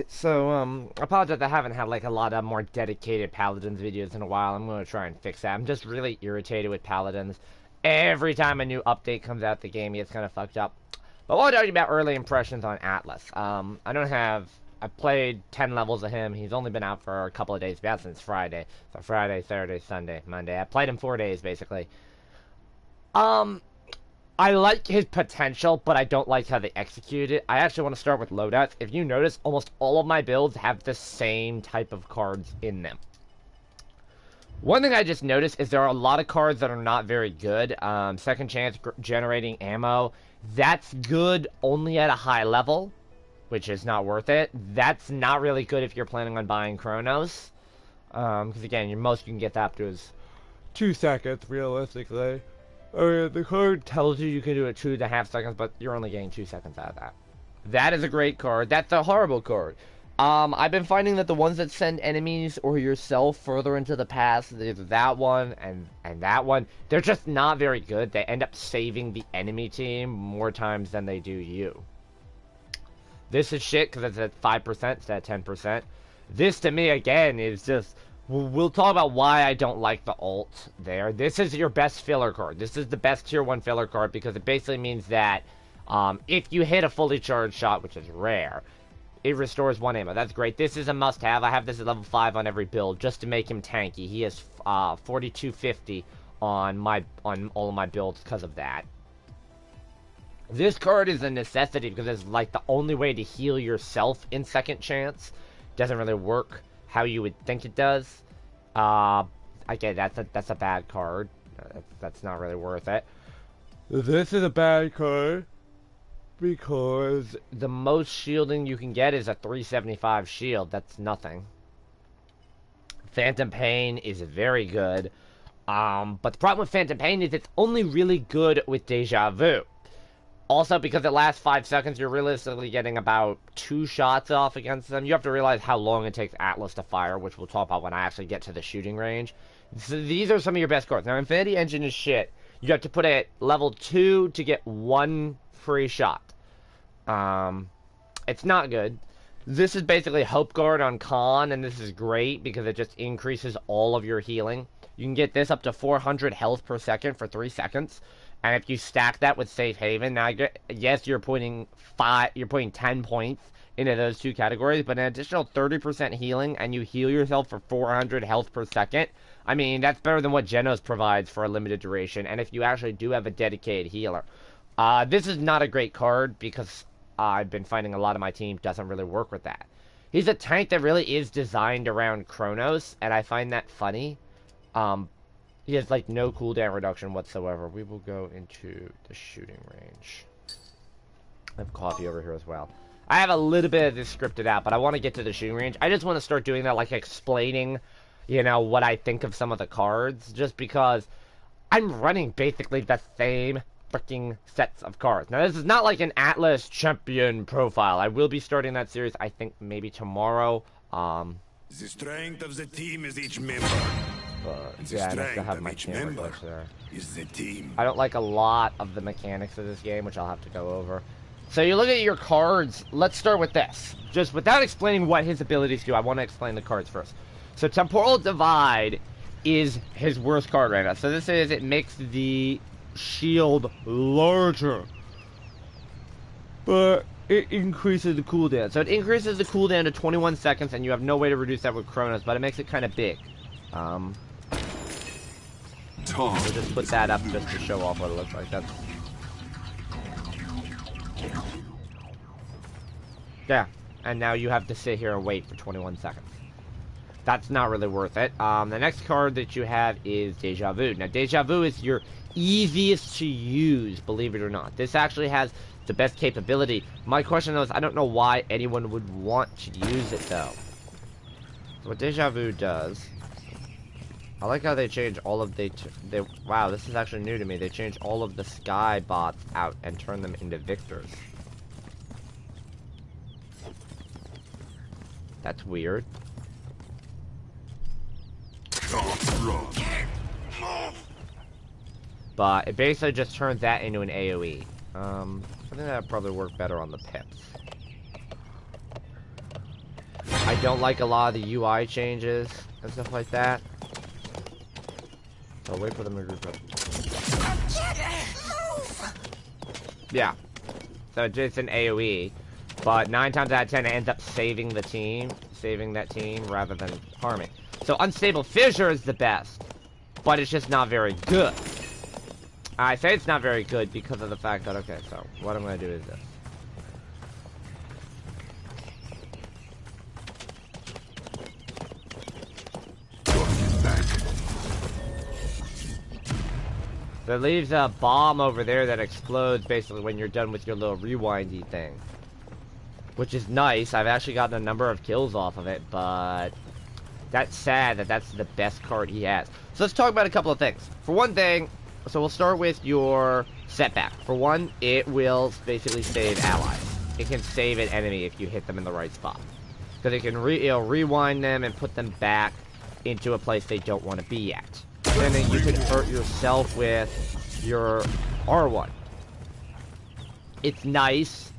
Alright, so, I apologize I haven't had, like, a lot of more dedicated Paladins videos in a while. I'm gonna try and fix that. I'm just really irritated with Paladins. Every time a new update comes out, the game gets kind of fucked up. But what I'm talking about early impressions on Atlas. I've played 10 levels of him. He's only been out for a couple of days, been out since Friday. So Friday, Saturday, Sunday, Monday. I played him 4 days, basically. Um, I like his potential, but I don't like how they execute it. I actually want to start with loadouts. If you notice, almost all of my builds have the same type of cards in them. One thing I just noticed is there are a lot of cards that are not very good. Second chance generating ammo. That's good only at a high level, which is not worth it. That's not really good if you're planning on buying Chronos. Because again, your most you can get that up to is 2 seconds, realistically. The card tells you can do it 2.5 seconds, but you're only getting 2 seconds out of that. That is a great card. That's a horrible card. I've been finding that the ones that send enemies or yourself further into the past, there's that one and that one, they're just not very good. They end up saving the enemy team more times than they do you. This is shit because it's at 5% instead of 10%. This, to me, again, is just... We'll talk about why I don't like the ult there. This is your best filler card. This is the best tier 1 filler card because it basically means that if you hit a fully charged shot, which is rare, it restores 1 ammo. That's great. This is a must-have. I have this at level 5 on every build just to make him tanky. He has 4250 on all of my builds because of that. This card is a necessity because it's like the only way to heal yourself in second chance. Doesn't really work how you would think it does. Okay, that's a bad card. That's not really worth it. This is a bad card because the most shielding you can get is a 375 shield. That's nothing. Phantom Pain is very good. But the problem with Phantom Pain is it's only really good with Deja Vu. Also, because it lasts 5 seconds, you're realistically getting about 2 shots off against them. You have to realize how long it takes Atlas to fire, which we'll talk about when I actually get to the shooting range. So these are some of your best cards. Now, Infinity Engine is shit. You have to put it at level 2 to get 1 free shot. It's not good. This is basically Hope Guard on Khan, and this is great because it just increases all of your healing. You can get this up to 400 health per second for 3 seconds. And if you stack that with Safe Haven, now yes, you're putting 10 points into those 2 categories, but an additional 30% healing, and you heal yourself for 400 health per second. I mean, that's better than what Genos provides for a limited duration, and if you actually do have a dedicated healer. This is not a great card, because I've been finding a lot of my team doesn't really work with that. He's a tank that really is designed around Chronos, and I find that funny. He has, like, no cooldown reduction whatsoever. We will go into the shooting range. I have coffee over here as well. I have a little bit of this scripted out, but I want to get to the shooting range. I just want to start doing that, like, explaining, you know, what I think of some of the cards. Just because I'm running basically the same freaking sets of cards. Now, this is not like an Atlas champion profile. I will be starting that series, I think, maybe tomorrow. The strength of the team is each member. Yeah, I still have my camera glitch there. Is the team. I don't like a lot of the mechanics of this game, which I'll have to go over. So you look at your cards. Let's start with this. Just without explaining what his abilities do, I want to explain the cards first. So Temporal Divide is his worst card right now. So this is, it makes the shield larger, but it increases the cooldown. So it increases the cooldown to 21 seconds, and you have no way to reduce that with Chronos, but it makes it kind of big. We'll just put that up just to show off what it looks like. That's... Yeah, and now you have to sit here and wait for 21 seconds. That's not really worth it. The next card that you have is Deja Vu. Now, Deja Vu is your easiest to use, believe it or not. This actually has the best capability. My question though is, I don't know why anyone would want to use it though. So what Deja Vu does... I like how they change all of wow, this is actually new to me. They change all of the sky bots out and turn them into victors. That's weird. But it basically just turns that into an AoE. I think that would probably work better on the pips. I don't like a lot of the UI changes and stuff like that. So wait for them to group up. Yeah. So it's an AoE. But 9 times out of 10 it ends up saving the team. Saving that team rather than harming. So Unstable Fissure is the best. But it's just not very good. I say it's not very good because of the fact that, okay, so what I'm going to do is this. So it leaves a bomb over there that explodes basically when you're done with your little rewindy thing. Which is nice. I've actually gotten a number of kills off of it, but that's sad that that's the best card he has. So let's talk about a couple of things. For one thing, so we'll start with your setback. For one, it will basically save allies. It can save an enemy if you hit them in the right spot. Because it'll rewind them and put them back into a place they don't want to be at. And then you can hurt yourself with your R1. It's nice.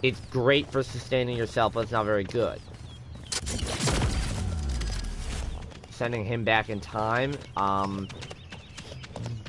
It's great for sustaining yourself, but it's not very good. Sending him back in time.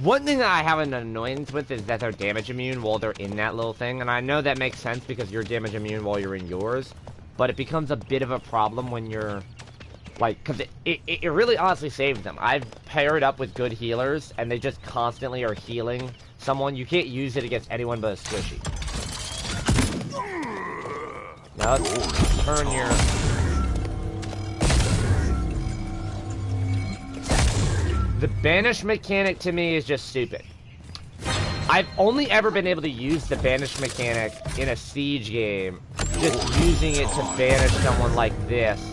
One thing that I have an annoyance with is that they're damage immune while they're in that little thing. And I know that makes sense because you're damage immune while you're in yours. But it becomes a bit of a problem when you're... Like, because it really honestly saves them. I've paired up with good healers, and they just constantly are healing someone. You can't use it against anyone but a squishy. Now let's turn your... The banish mechanic to me is just stupid. I've only ever been able to use the banish mechanic in a siege game, just using it to banish someone like this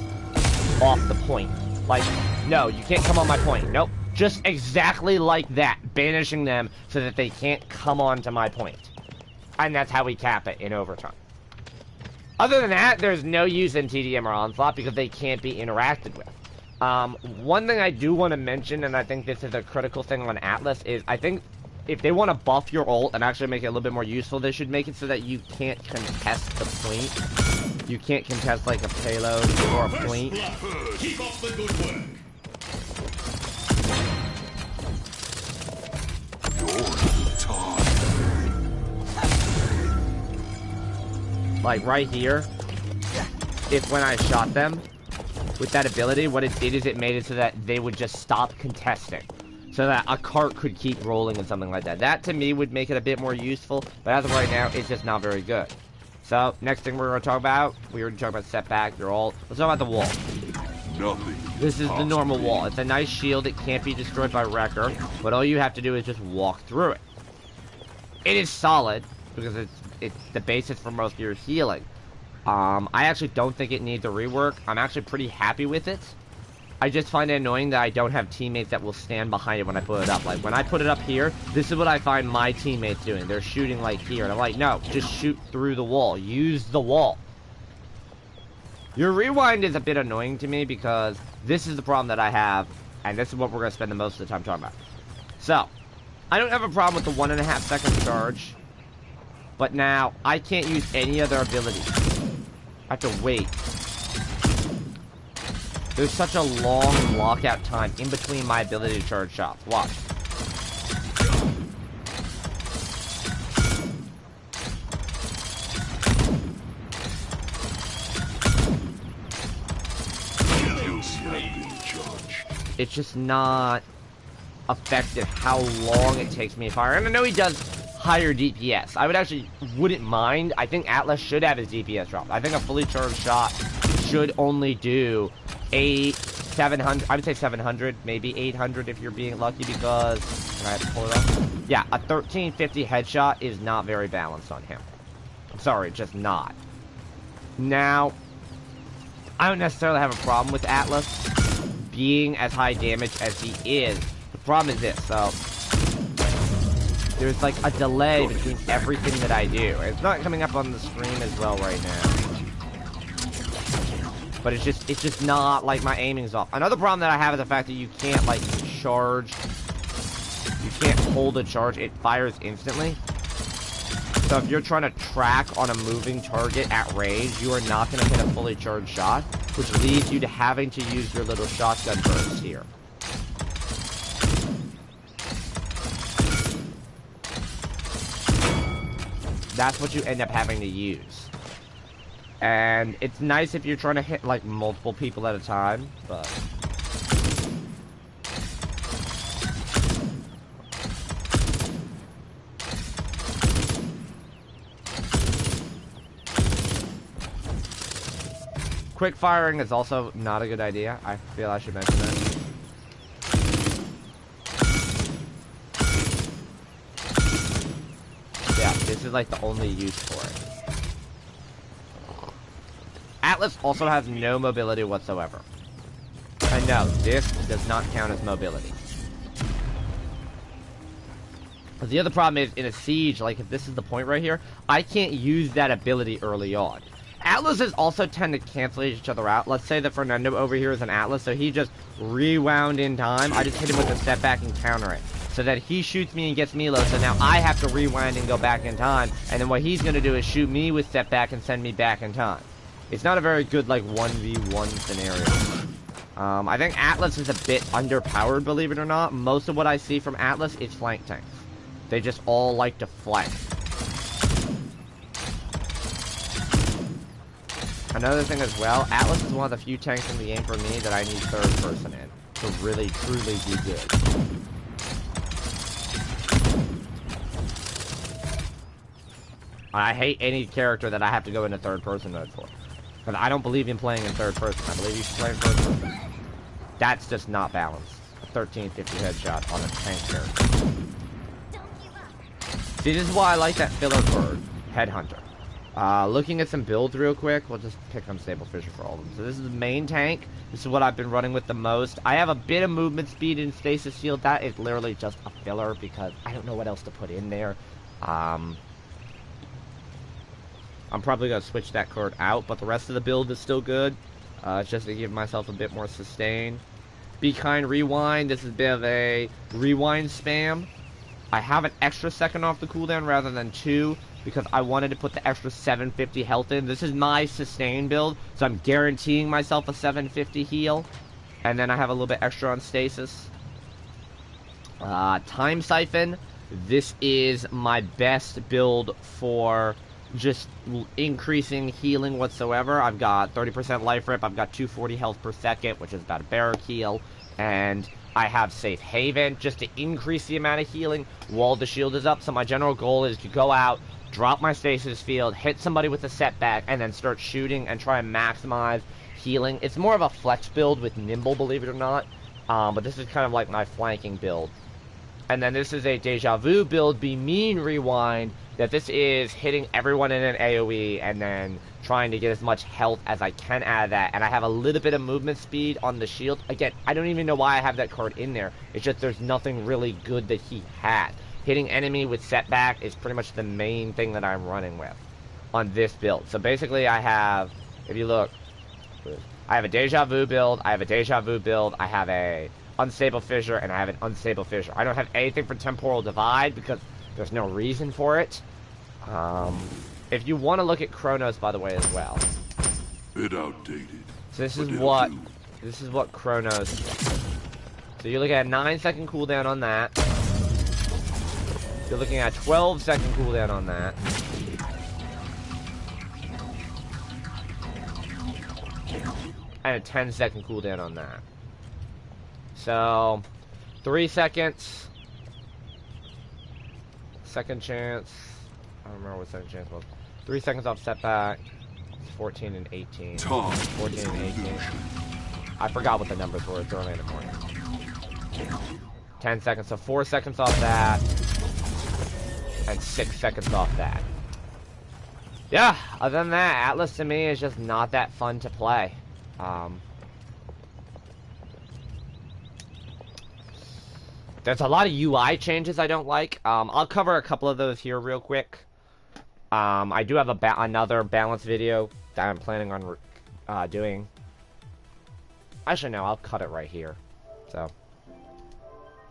off the point. Like, no, you can't come on my point. Nope. Just exactly like that. Banishing them so that they can't come on to my point. And that's how we cap it in overtime. Other than that, there's no use in TDM or Onslaught because they can't be interacted with. One thing I do want to mention, and I think this is a critical thing on Atlas, is I think if they want to buff your ult and actually make it a little bit more useful, they should make it so that you can't contest the point. You can't contest like a payload or a point. Keep up the good work. Like right here, if when I shot them with that ability, what it did is it made it so that they would just stop contesting. So that a cart could keep rolling and something like that. That to me would make it a bit more useful, but as of right now, it's just not very good. So, next thing we're going to talk about, we already talked about setback, your ult. Let's talk about the wall. This is the normal wall. It's a nice shield. It can't be destroyed by Wrecker, but all you have to do is just walk through it. It is solid, because it's the basis for most of your healing. I actually don't think it needs a rework. I'm actually pretty happy with it. I just find it annoying that I don't have teammates that will stand behind it when I put it up. Like, when I put it up here, this is what I find my teammates doing. They're shooting, like, here. And I'm like, no, just shoot through the wall. Use the wall. Your rewind is a bit annoying to me because this is the problem that I have. And this is what we're going to spend the most of the time talking about. So, I don't have a problem with the 1.5 second charge. But now, I can't use any other abilities. I have to wait. There's such a long lockout time in between my ability to charge shots. Watch. It's just not effective how long it takes me to fire. And I know he does higher DPS. I wouldn't mind. I think Atlas should have his DPS dropped. I think a fully charged shot should only do 700, I would say 700, maybe 800 if you're being lucky because, can I pull it up? Yeah, a 1350 headshot is not very balanced on him. I'm sorry, just not. Now, I don't necessarily have a problem with Atlas being as high damage as he is. The problem is this, so there's like a delay between everything that I do. It's not coming up on the screen as well right now. But it's just not, like, my aiming's off. Another problem that I have is the fact that you can't, like, charge. You can't hold a charge. It fires instantly. So if you're trying to track on a moving target at range, you are not going to hit a fully charged shot. which leads you to having to use your little shotgun burst here. That's what you end up having to use. And it's nice if you're trying to hit like multiple people at a time, but quick firing is also not a good idea. I feel I should mention that. Yeah, this is like the only use for it. Atlas also has no mobility whatsoever. And no, this does not count as mobility. But the other problem is, in a siege, like if this is the point right here, I can't use that ability early on. Atlases also tend to cancel each other out. Let's say that Fernando over here is an Atlas, so he just rewound in time. I just hit him with a step back and counter it. So that he shoots me and gets me low, so now I have to rewind and go back in time. And then what he's going to do is shoot me with step back and send me back in time. It's not a very good, like, 1v1 scenario. I think Atlas is a bit underpowered, believe it or not. Most of what I see from Atlas is flank tanks. They just all like to flank. Another thing as well, Atlas is one of the few tanks in the game for me that I need third person in to really, truly be good. I hate any character that I have to go into third person mode for. Because I don't believe in playing in third person. I believe you should play in first person. That's just not balanced. A 1350 headshot on a tank character. See, this is why I like that filler bird, Headhunter. Looking at some builds real quick, we'll just pick Unstable Fissure for all of them. So this is the main tank. This is what I've been running with the most. I have a bit of movement speed in Stasis Shield. That is literally just a filler because I don't know what else to put in there. I'm probably going to switch that card out, but the rest of the build is still good. Just to give myself a bit more sustain. Be Kind Rewind. This is a bit of a rewind spam. I have an extra second off the cooldown rather than 2 because I wanted to put the extra 750 health in. This is my sustain build, so I'm guaranteeing myself a 750 heal. And then I have a little bit extra on stasis. Time Siphon. This is my best build for just increasing healing whatsoever. I've got 30% life rip, I've got 240 health per second, which is about a barrack heal, and I have Safe Haven just to increase the amount of healing while the shield is up. So my general goal is to go out, drop my stasis field, hit somebody with a setback, and then start shooting and try and maximize healing. It's more of a flex build with Nimble, believe it or not, but this is kind of like my flanking build. And then this is a Deja Vu build, Be Mean Rewind, that this is hitting everyone in an AoE and then trying to get as much health as I can out of that. And I have a little bit of movement speed on the shield. Again, I don't even know why I have that card in there. It's just there's nothing really good that he had. Hitting enemy with setback is pretty much the main thing that I'm running with on this build. So basically I have, if you look, I have a Deja Vu build, I have a Deja Vu build, I have a Unstable Fissure, and I have an Unstable Fissure. I don't have anything for Temporal Divide because there's no reason for it. If you want to look at Chronos, by the way, as well. Bit outdated. So this is what Chronos. So you're looking at a 9-second cooldown on that. You're looking at a 12-second cooldown on that. And a 10-second cooldown on that. So, 3 seconds. Second chance. I don't remember what second chance was. 3 seconds off setback. 14 and 18. 14 and 18. I forgot what the numbers were. It's early in the morning. 10 seconds. So 4 seconds off that. And 6 seconds off that. Yeah, other than that, Atlas to me is just not that fun to play. There's a lot of UI changes I don't like. I'll cover a couple of those here real quick. I do have another balance video that I'm planning on doing. Actually, no, I'll cut it right here. So.